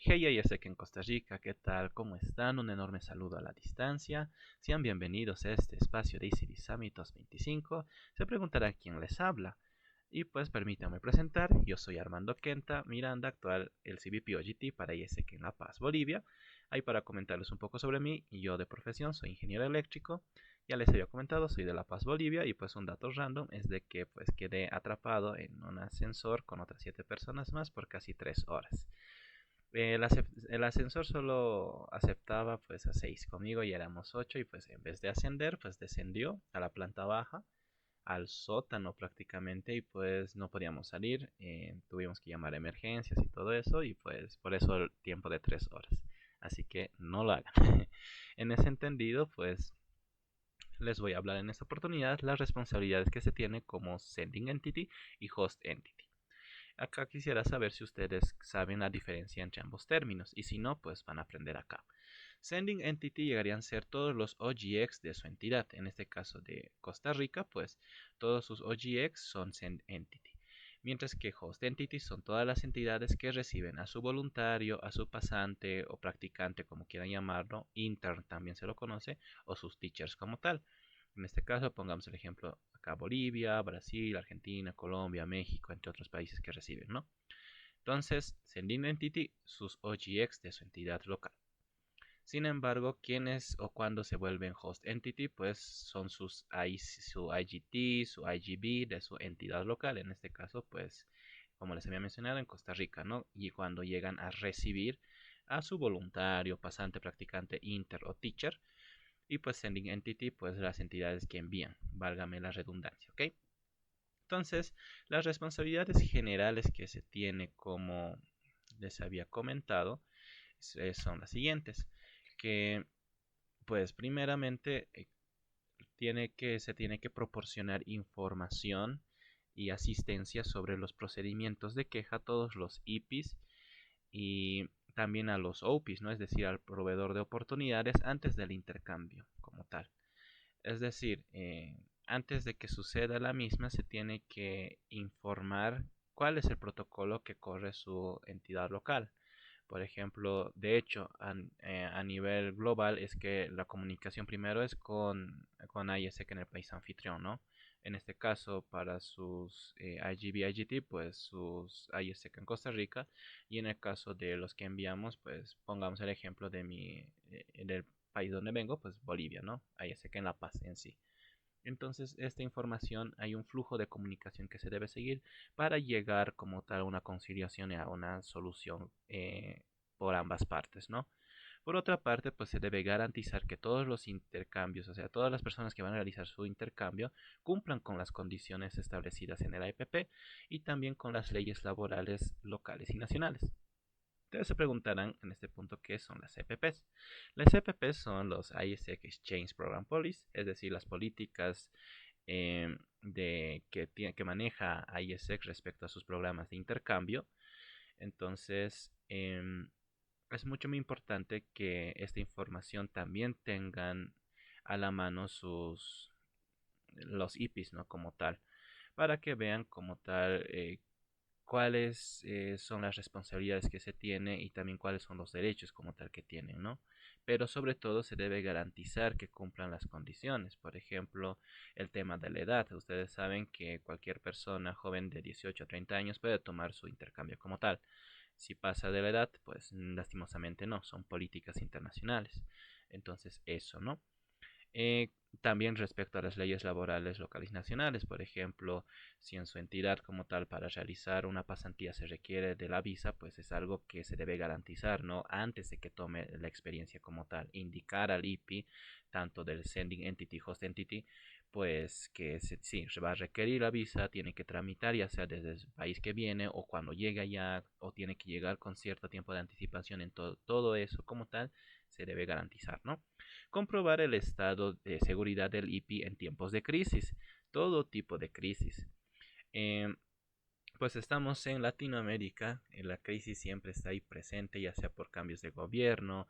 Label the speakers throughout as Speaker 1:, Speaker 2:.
Speaker 1: Hey, ISEC en Costa Rica, ¿qué tal? ¿Cómo están? Un enorme saludo a la distancia. Sean bienvenidos a este espacio de ECB Summit 2025. Se preguntarán quién les habla. Y pues permítanme presentar, yo soy Armando Quenta Miranda, actual LCBP OGT para ISEC en La Paz, Bolivia. Ahí para comentarles un poco sobre mí, yo de profesión soy ingeniero eléctrico. Ya les había comentado, soy de La Paz, Bolivia, y pues un dato random es de que pues quedé atrapado en un ascensor con otras 7 personas más por casi 3 horas. El ascensor solo aceptaba pues a 6 conmigo y éramos 8 y pues en vez de ascender pues descendió a la planta baja, al sótano prácticamente y pues no podíamos salir, tuvimos que llamar a emergencias y todo eso y pues por eso el tiempo de 3 horas. Así que no lo hagan. En ese entendido pues les voy a hablar en esta oportunidad las responsabilidades que se tiene como Sending Entity y Host Entity. Acá quisiera saber si ustedes saben la diferencia entre ambos términos y si no, pues van a aprender acá. Sending Entity llegarían a ser todos los OGX de su entidad. En este caso de Costa Rica, pues todos sus OGX son Send Entity. Mientras que Host Entity son todas las entidades que reciben a su voluntario, a su pasante o practicante, como quieran llamarlo, intern también se lo conoce, o sus teachers como tal. En este caso, pongamos el ejemplo acá Bolivia, Brasil, Argentina, Colombia, México, entre otros países que reciben, ¿no? Entonces, Sending Entity, sus OGX de su entidad local. Sin embargo, quienes o cuando se vuelven Host Entity, pues son su IGT, su IGB de su entidad local. En este caso, pues, como les había mencionado, en Costa Rica, ¿no? Y cuando llegan a recibir a su voluntario, pasante, practicante, inter o teacher, y pues Sending Entity, pues las entidades que envían, válgame la redundancia, ¿ok? Entonces, las responsabilidades generales que se tiene, como les había comentado, son las siguientes, que pues primeramente se tiene que proporcionar información y asistencia sobre los procedimientos de queja a todos los IPs y también a los OPs, ¿no? Es decir, al proveedor de oportunidades antes del intercambio como tal. Es decir, antes de que suceda la misma, se tiene que informar cuál es el protocolo que corre su entidad local. Por ejemplo, de hecho, a nivel global es que la comunicación primero es con ISEC en el país anfitrión, ¿no? En este caso, para sus IGB, IGT, pues sus ISEC en Costa Rica. Y en el caso de los que enviamos, pues pongamos el ejemplo del país donde vengo, pues Bolivia, ¿no? ISEC en La Paz en sí. Entonces, esta información hay un flujo de comunicación que se debe seguir para llegar como tal a una conciliación y a una solución por ambas partes, ¿no? Por otra parte, pues se debe garantizar que todos los intercambios, o sea, todas las personas que van a realizar su intercambio, cumplan con las condiciones establecidas en el IPP y también con las leyes laborales locales y nacionales. Ustedes se preguntarán en este punto qué son las EPPs. Las EPPs son los ISEC Exchange Program Policy, es decir, las políticas que maneja ISEC respecto a sus programas de intercambio. Entonces, es mucho muy importante que esta información también tengan a la mano los IPs, ¿no? Como tal, para que vean como tal cuáles son las responsabilidades que se tiene y también cuáles son los derechos como tal que tienen, ¿no? Pero sobre todo se debe garantizar que cumplan las condiciones. Por ejemplo, el tema de la edad. Ustedes saben que cualquier persona joven de 18 a 30 años puede tomar su intercambio como tal. Si pasa de la edad, pues lastimosamente no, son políticas internacionales. Entonces eso, ¿no? Eh, También respecto a las leyes laborales locales y nacionales, por ejemplo, si en su entidad como tal para realizar una pasantía se requiere de la visa, pues es algo que se debe garantizar, ¿no? Antes de que tome la experiencia como tal, indicar al IPI, tanto del Sending Entity, Host Entity, pues que sí, se va a requerir la visa, tiene que tramitar ya sea desde el país que viene o cuando llega allá o tiene que llegar con cierto tiempo de anticipación en todo eso como tal, se debe garantizar, ¿no? Comprobar el estado de seguridad del IP en tiempos de crisis, todo tipo de crisis. Em, pues estamos en Latinoamérica, la crisis siempre está ahí presente, ya sea por cambios de gobierno,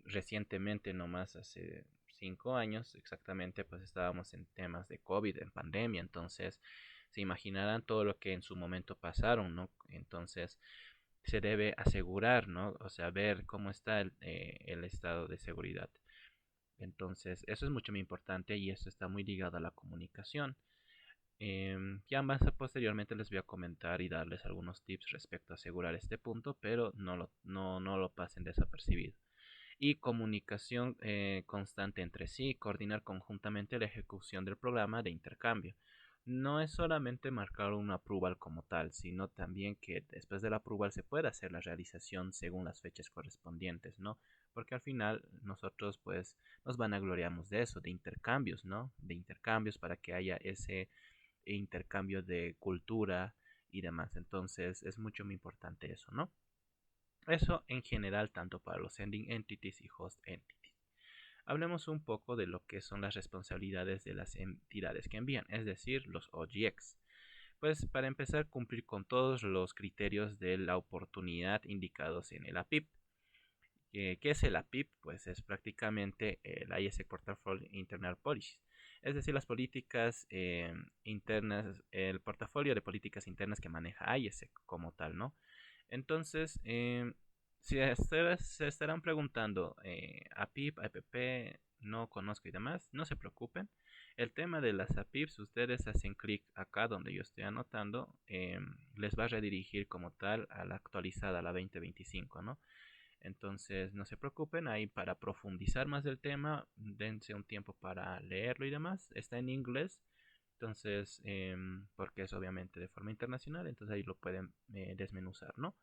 Speaker 1: recientemente, nomás hace 5 años exactamente, pues estábamos en temas de COVID, en pandemia, entonces se imaginarán todo lo que en su momento pasaron, ¿no? Entonces se debe asegurar, ¿no? O sea, ver cómo está el estado de seguridad. Entonces, eso es mucho muy importante y eso está muy ligado a la comunicación. Ya más posteriormente les voy a comentar y darles algunos tips respecto a asegurar este punto, pero no lo pasen desapercibido. Y comunicación constante entre sí, coordinar conjuntamente la ejecución del programa de intercambio. No es solamente marcar un approval como tal, sino también que después del approval se pueda hacer la realización según las fechas correspondientes, ¿no? Porque al final nosotros pues nos vanagloriamos de eso, de intercambios, ¿no? De intercambios para que haya ese intercambio de cultura y demás. Entonces es mucho muy importante eso, ¿no? Eso en general tanto para los sending entities y host entities. Hablemos un poco de lo que son las responsabilidades de las entidades que envían, es decir, los OGX. Pues para empezar, cumplir con todos los criterios de la oportunidad indicados en el APIP. ¿Qué es el APIP? Pues es prácticamente el ISEC Portfolio Internal Policies, es decir, las políticas internas, el portafolio de políticas internas que maneja ISEC como tal, ¿no? Entonces, si se estarán preguntando APIP, APP, no conozco y demás, no se preocupen. El tema de las APIPs, ustedes hacen clic acá donde yo estoy anotando, les va a redirigir como tal a la actualizada, la 2025, ¿no? Entonces, no se preocupen, ahí para profundizar más del tema, dense un tiempo para leerlo y demás. Está en inglés, entonces, porque es obviamente de forma internacional, entonces ahí lo pueden desmenuzar, ¿no?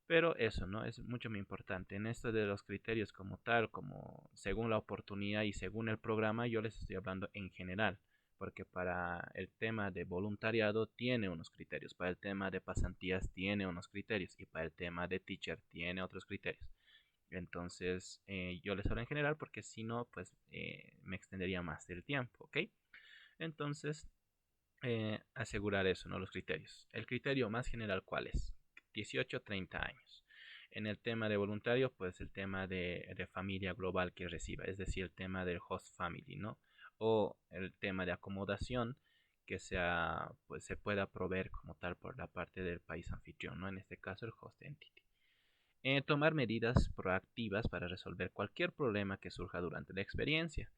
Speaker 1: Pero eso, ¿no? Es mucho muy importante. En esto de los criterios como tal, como según la oportunidad y según el programa, yo les estoy hablando en general, porque para el tema de voluntariado tiene unos criterios, para el tema de pasantías tiene unos criterios y para el tema de teacher tiene otros criterios. Entonces, yo les hablo en general porque si no, pues me extendería más del tiempo, ¿ok? Entonces, asegurar eso, ¿no? Los criterios. El criterio más general, ¿cuál es? 18-30 años. En el tema de voluntario, pues el tema de familia global que reciba, es decir, el tema del host family, ¿no? O el tema de acomodación que sea, pues se pueda proveer como tal por la parte del país anfitrión, ¿no? En este caso, el host entity. Tomar medidas proactivas para resolver cualquier problema que surja durante la experiencia.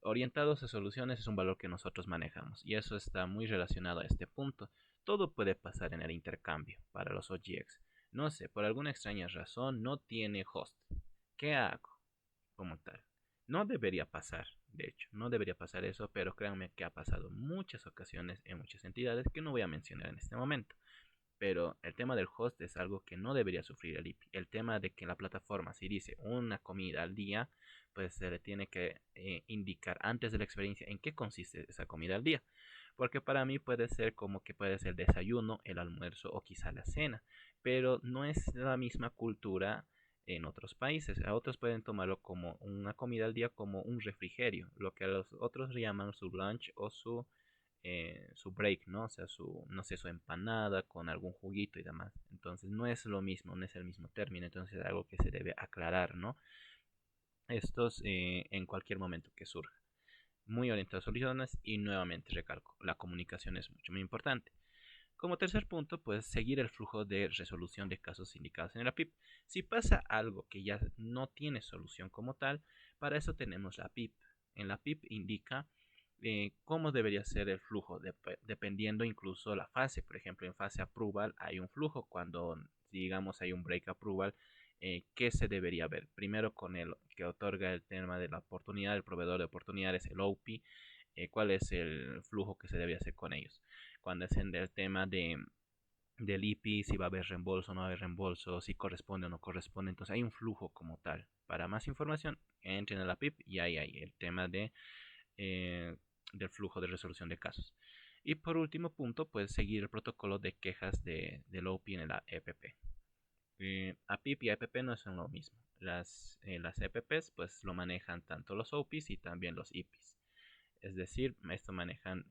Speaker 1: Orientados a soluciones es un valor que nosotros manejamos y eso está muy relacionado a este punto. Todo puede pasar en el intercambio para los OGX. No sé, por alguna extraña razón no tiene host. ¿Qué hago? Como tal. No debería pasar, de hecho, no debería pasar eso, pero créanme que ha pasado muchas ocasiones en muchas entidades que no voy a mencionar en este momento. Pero el tema del host es algo que no debería sufrir el IP. El tema de que la plataforma, si dice una comida al día, pues se le tiene que indicar antes de la experiencia en qué consiste esa comida al día. Porque para mí puede ser como que puede ser el desayuno, el almuerzo o quizá la cena. Pero no es la misma cultura en otros países. A otros pueden tomarlo como una comida al día, como un refrigerio. Lo que a los otros llaman su lunch o su break, ¿no? O sea, no sé, su empanada con algún juguito y demás. Entonces no es lo mismo, no es el mismo término, entonces es algo que se debe aclarar, ¿no? Estos en cualquier momento que surja. Muy orientados a soluciones y nuevamente recalco, la comunicación es mucho muy importante. Como tercer punto, pues seguir el flujo de resolución de casos indicados en la PIP. Si pasa algo que ya no tiene solución como tal, para eso tenemos la PIP. En la PIP indica cómo debería ser el flujo, dependiendo incluso la fase. Por ejemplo, en fase approval hay un flujo. Cuando, digamos, hay un break approval, ¿qué se debería ver? Primero con el que otorga el tema de la oportunidad, el proveedor de oportunidades, el OP, cuál es el flujo que se debe hacer con ellos. Cuando es en el tema del IP, si va a haber reembolso o no va a haber reembolso, si corresponde o no corresponde. Entonces hay un flujo como tal. Para más información, entren a la PIP y ahí hay el tema eh, del flujo de resolución de casos. Y por último punto, pues seguir el protocolo de quejas del OP en la EPP. APIP y APP no son lo mismo. Las EPPs pues lo manejan tanto los OPs y también los IPs. Es decir, esto manejan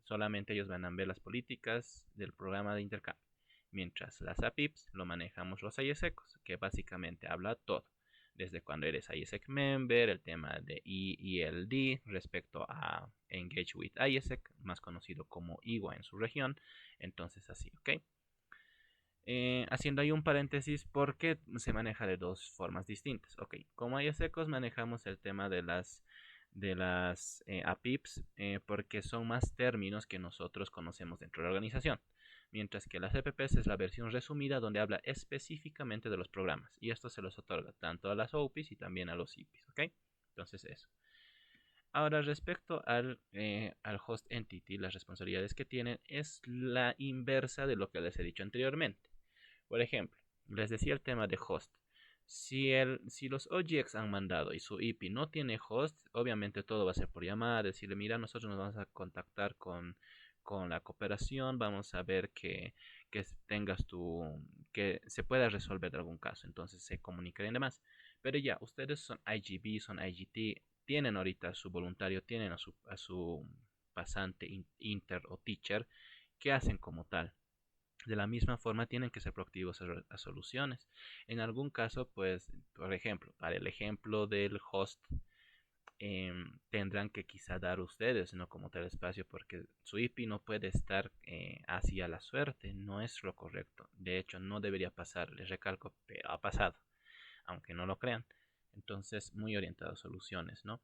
Speaker 1: solamente ellos van a ver las políticas del programa de intercambio. Mientras las APIPs lo manejamos los ISECos, que básicamente habla todo. Desde cuando eres ISEC member, el tema de EELD respecto a Engage with ISEC, más conocido como IWA en su región. Entonces así, ¿ok? Haciendo ahí un paréntesis, porque se maneja de dos formas distintas. Ok, como ISECOS manejamos el tema de las APIPs, porque son más términos que nosotros conocemos dentro de la organización. Mientras que las EPPs es la versión resumida donde habla específicamente de los programas. Y esto se los otorga tanto a las OPIs y también a los IPs. ¿Ok? Entonces eso. Ahora, respecto al host entity, las responsabilidades que tienen es la inversa de lo que les he dicho anteriormente. Por ejemplo, les decía el tema de host. Si los OGX han mandado y su IP no tiene host, obviamente todo va a ser por llamada, decirle, mira, nosotros nos vamos a contactar con la cooperación, vamos a ver que tengas que se pueda resolver de algún caso, entonces se comunicarían demás. Pero ya, ustedes son IGB, son IGT, tienen ahorita a su voluntario, tienen a su pasante, inter o teacher, que hacen como tal. De la misma forma, tienen que ser proactivos a soluciones. En algún caso, pues, por ejemplo, para el ejemplo del host, tendrán que quizá dar ustedes, no como tal espacio, porque su IP no puede estar hacia la suerte, no es lo correcto. De hecho, no debería pasar, les recalco, pero ha pasado, aunque no lo crean. Entonces, muy orientado a soluciones, ¿no?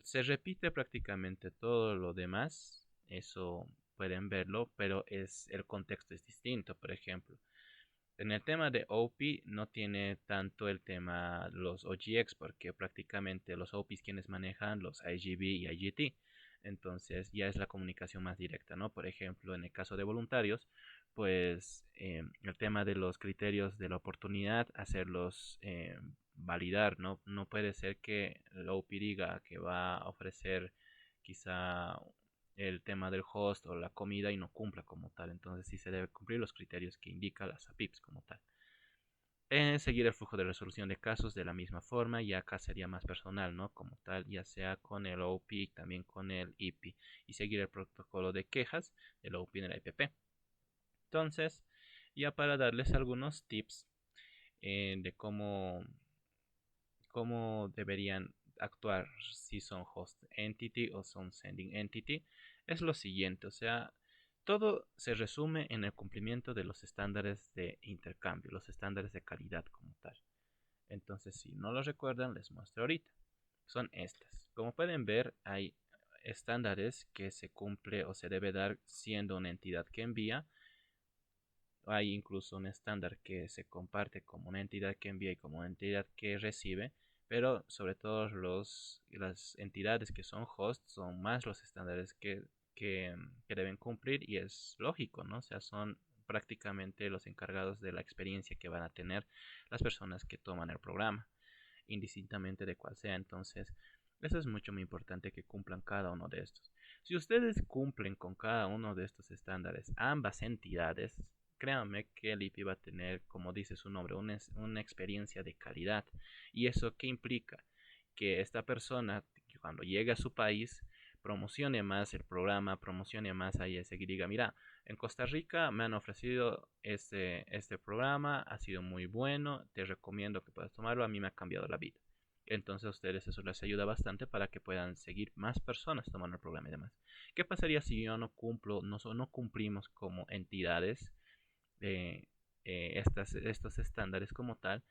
Speaker 1: Se repite prácticamente todo lo demás, eso pueden verlo, pero el contexto es distinto. Por ejemplo, en el tema de OP no tiene tanto el tema los OGX, porque prácticamente los OPs quienes manejan los IGB y IGT. Entonces ya es la comunicación más directa, ¿no? Por ejemplo, en el caso de voluntarios, pues el tema de los criterios de la oportunidad, hacerlos validar, ¿no? No puede ser que la OP diga que va a ofrecer quizá el tema del host o la comida y no cumpla como tal. Entonces sí se debe cumplir los criterios que indica las APIPs como tal. Seguir el flujo de resolución de casos de la misma forma, y acá sería más personal, ¿no? Como tal, ya sea con el OP y también con el IP. Y seguir el protocolo de quejas del OP en el IPP. Entonces, ya para darles algunos tips de cómo deberían actuar si son host entity o son sending entity, es lo siguiente, o sea, todo se resume en el cumplimiento de los estándares de intercambio, los estándares de calidad como tal. Entonces, si no lo recuerdan, les muestro ahorita. Son estas. Como pueden ver, hay estándares que se cumple o se debe dar siendo una entidad que envía. Hay incluso un estándar que se comparte como una entidad que envía y como una entidad que recibe, pero sobre todo las entidades que son hosts son más los estándares que deben cumplir, y es lógico, ¿no? O sea, son prácticamente los encargados de la experiencia que van a tener las personas que toman el programa, indistintamente de cuál sea. Entonces, eso es mucho muy importante, que cumplan cada uno de estos. Si ustedes cumplen con cada uno de estos estándares, ambas entidades, créanme que el IP va a tener, como dice su nombre, una experiencia de calidad. ¿Y eso qué implica? Que esta persona, cuando llegue a su país, promocione más el programa, promocione más a IS y diga, mira, en Costa Rica me han ofrecido este programa, ha sido muy bueno, te recomiendo que puedas tomarlo, a mí me ha cambiado la vida. Entonces a ustedes eso les ayuda bastante para que puedan seguir más personas tomando el programa y demás. ¿Qué pasaría si yo no cumplo, no cumplimos como entidades eh, estos estándares como tal?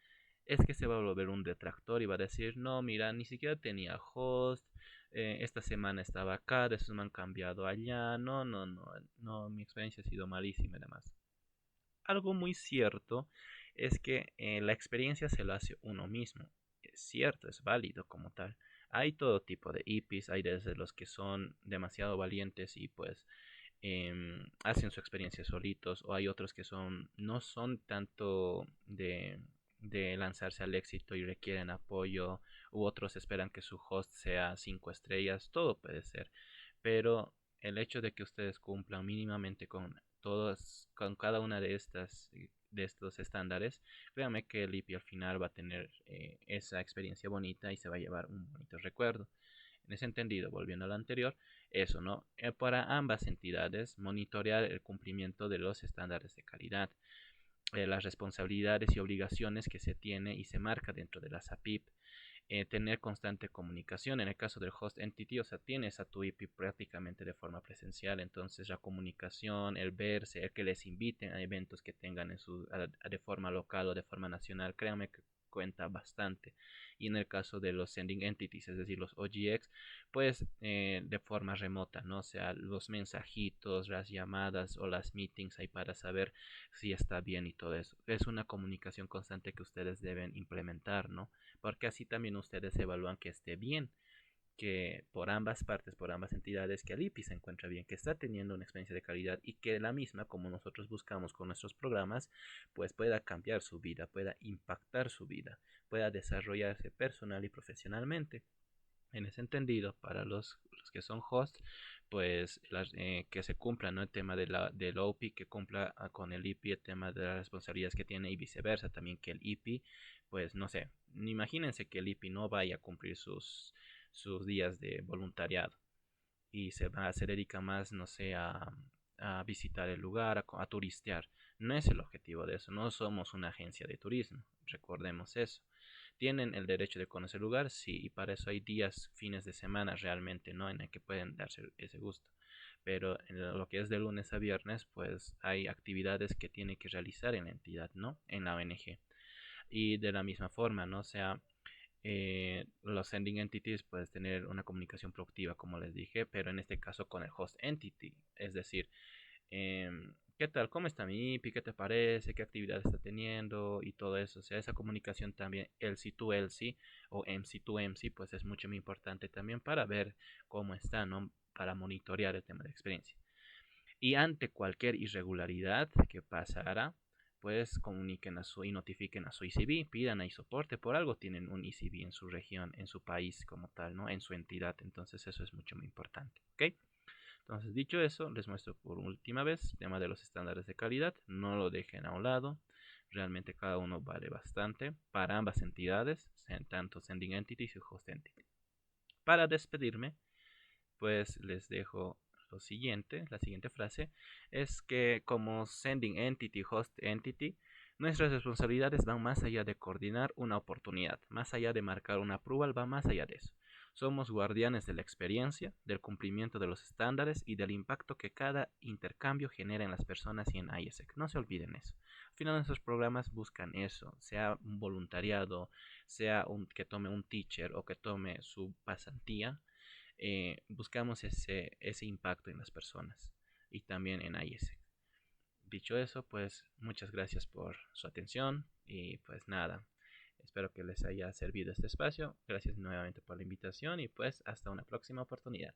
Speaker 1: Es que se va a volver un detractor y va a decir, no, mira, ni siquiera tenía host, esta semana estaba acá, después me han cambiado allá, no, mi experiencia ha sido malísima y demás. Algo muy cierto es que la experiencia se lo hace uno mismo. Es cierto, es válido como tal. Hay todo tipo de IPs, hay desde los que son demasiado valientes y pues hacen su experiencia solitos, o hay otros que no son tanto de lanzarse al éxito y requieren apoyo, u otros esperan que su host sea 5 estrellas, todo puede ser, pero el hecho de que ustedes cumplan mínimamente con cada una de estos estándares, créanme que el IP al final va a tener esa experiencia bonita y se va a llevar un bonito recuerdo. En ese entendido, volviendo a lo anterior, eso, ¿no? Para ambas entidades, monitorear el cumplimiento de los estándares de calidad, las responsabilidades y obligaciones que se tiene y se marca dentro de la SAPIP, tener constante comunicación. En el caso del host entity, o sea, tienes a tu IP prácticamente de forma presencial, entonces la comunicación, el verse, el que les inviten a eventos que tengan de forma local o de forma nacional, créanme que cuenta bastante. Y en el caso de los sending entities, es decir, los OGX, pues de forma remota, ¿no? O sea, los mensajitos, las llamadas o las meetings ahí para saber si está bien y todo eso. Es una comunicación constante que ustedes deben implementar, ¿no? Porque así también ustedes evalúan que esté bien, que por ambas partes, por ambas entidades, que el IPI se encuentra bien, que está teniendo una experiencia de calidad y que la misma, como nosotros buscamos con nuestros programas, pues pueda cambiar su vida, pueda impactar su vida, pueda desarrollarse personal y profesionalmente. En ese entendido, para los que son hosts, pues que se cumpla, ¿no? El tema del OPI, que cumpla con el IP, el tema de las responsabilidades que tiene y viceversa, también que el IP, pues no sé, imagínense que el IP no vaya a cumplir sus días de voluntariado y se dedica más, no sé, a visitar el lugar, a turistear. No es el objetivo de eso, no somos una agencia de turismo, recordemos eso. ¿Tienen el derecho de conocer el lugar? Sí, y para eso hay días, fines de semana realmente, ¿no? En el que pueden darse ese gusto. Pero en lo que es de lunes a viernes, pues hay actividades que tiene que realizar en la entidad, ¿no? En la ONG. Y de la misma forma, ¿no? O sea, los sending entities puedes tener una comunicación proactiva, como les dije, pero en este caso con el host entity. Es decir, ¿qué tal? ¿Cómo está mi IP? ¿Qué te parece? ¿Qué actividad está teniendo? Y todo eso. O sea, esa comunicación también LC to LC o MC to MC, pues es mucho muy importante también para ver cómo está, ¿no? Para monitorear el tema de experiencia. Y ante cualquier irregularidad que pasara, pues comuniquen y notifiquen a su ICB, pidan ahí soporte, por algo tienen un ICB en su región, en su país como tal, ¿no? En su entidad, entonces eso es mucho muy importante, ¿ok? Entonces, dicho eso, les muestro por última vez el tema de los estándares de calidad. No lo dejen a un lado. Realmente cada uno vale bastante para ambas entidades, tanto Sending Entity y Host Entity. Para despedirme, pues les dejo lo siguiente, la siguiente frase, es que como Sending Entity, Host Entity, nuestras responsabilidades van más allá de coordinar una oportunidad, más allá de marcar una approval, va más allá de eso. Somos guardianes de la experiencia, del cumplimiento de los estándares y del impacto que cada intercambio genera en las personas y en ISEC. No se olviden eso. Al final nuestros programas buscan eso, sea un voluntariado, sea que tome un teacher o que tome su pasantía, buscamos ese impacto en las personas y también en IESEC. Dicho eso, pues muchas gracias por su atención y pues nada, espero que les haya servido este espacio. Gracias nuevamente por la invitación y pues hasta una próxima oportunidad.